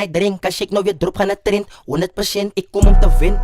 rijd erin. Kan shake nou weer drop gaan naar trend 100% ik kom om te win.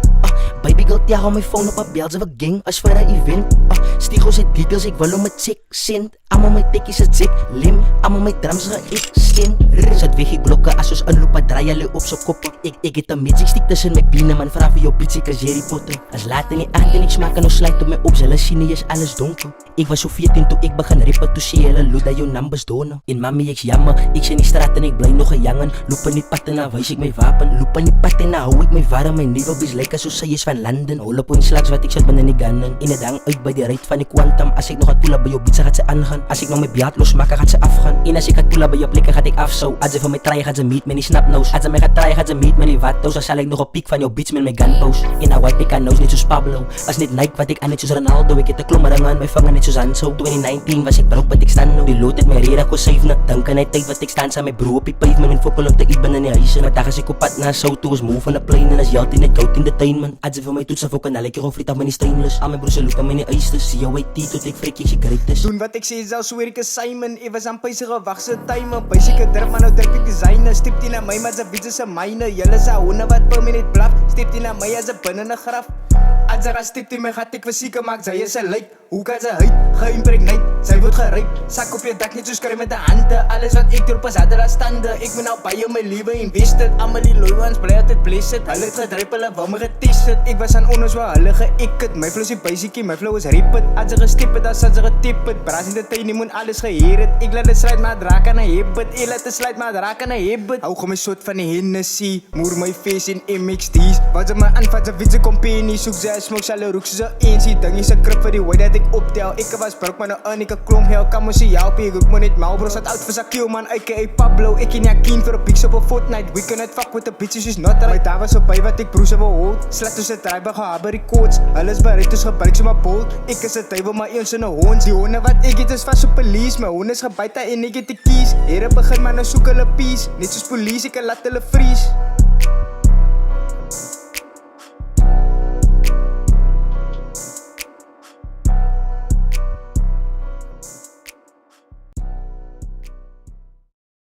Baby girl, ja, hou mijn phone op, bel ze we gang als voor een event. Stigo zit details, ik wil om het chick sint. Allemaal mijn tikkies, het zit lim. Allemaal mijn drums ga ik stin. Zet weg ik blokken, als ons een loop, draai jullie op z'n kop. Ik het een magic stick tussen mijn bienen, man. Vraag voor jou bitch, ik als Jerry Potter. Als later niet aan en ik smaak en nou slijt op mij op. Zelfs Chine is alles donker. Ik was zo 14 toen ik begon rippen, toen zie je hele loot dat jou numbers donen. In mami, ik jammer, ik zit in straat en ik blijf nog een jongen. Lopen niet patten, nou wijs ik mijn wapen. Lopen niet patten, nou hou ik mijn warm. Mijn nieuwe bis lijken zo zij is van landen. Hol op een slags wat ik zet ben in die gannen. In het hang uit bij de rijt van die quantum. Als ik nog gaat poelen bij jou bitch, gaat ze aangaan. Als ik nog mijn biaat losmaken, gaat ze afgaan. En als ik gaat poelen bij jou plekken, gaat ik afzou. Als ze van mij traaien, gaat ze meet met die snapnose. Als ze mij gaat traaien, gaat ze meet met die wattoes. Dan zal ik nog op piek van jou bitch met mijn gunpose. In haar white pick aan nose, net zoals Pablo. Was net Nike wat ik aan, net zoals Ronaldo. Ik heb de klommering aan, mijn vangen net zoals Anso. 2019 was ik broke, wat ik stand nou. Die lood het mijn reden, ik was 7. Dank aan die tijd wat ik stand aan mijn broer op die pavement. Mijn fokkel om te ik ben in die huizen. Vandaag als ik op pad naar zo toe, was moe van de plane. En als jou in het goud in de tuin, man. Als ze van mij toetsen, fokken, dan lekker of friet af met die stainless. Aan mijn broers lopen met die ijsters. Zie jou IT tot ik frik, je greatest. Doen wat ik zei, zelfs zweer ik is Simon. Ik was aan peisige wachtse timen. Peisige drip, maar nou drip ik designer. Stipt die naar mij, maar ze weten ze mijne. Julle sa hoene wat per minuut blaf. Stipt die naar mij als ze binnen een graf. Als ze gaat stipt in my gat, ek versieke maak, zij is een lijk. Hoe kan ze huid, geïmpregneerd, zij wordt gerijpt. Zak op je dak, niet zo skry met de handen. Alles wat ik doe, pas hadden aan standen. Ik ben nou bij je, mijn leven invested. Allemaal die loy ones, blij altijd blessed. Hulle het gedruip, hulle wou me getested. Ik was aan onus waar hulle geëkkerd. My flow is die basiekie, my flow is rippet. Als ze gestip het, als ze getip het. Braas in de tijd, nie moet alles geheer het. Ik laat het sluit, maar het raak aan een heb het. Ik laat het sluit, maar het raak aan een heb het. Hou gewoon my soort van die Hennessy. Moer my face in MXD's. Wat ze me aanvat, ze weet ze company. Soek ze smoke, ze hulle roek, ze eentje. Ding is een krip vir die way dat ik optel. Ik was broke, maar nou earn ik een klomp hel. Kan me see jou, ik roek me niet mouw. Bro, staat uit voor zijn kill, man, a.k.a. Pablo. Ik ken ja keen voor een pieks op een Fortnite. We kunnen het fuck with the bitches, is not right. Daar was op bij wat ik broers hebben gehoord. Slet tussen drijven, gehaber die coach. Alles bereid, dus gebruik ze maar bold. Ik is het tijvel, maar eens in een hoons. Die honden wat ik het is vast op police. Mijn honden is gebijt en ik het de kies. Heren begin maar nou soek hulle peace. Net soos police, ik kan laat hulle freeze.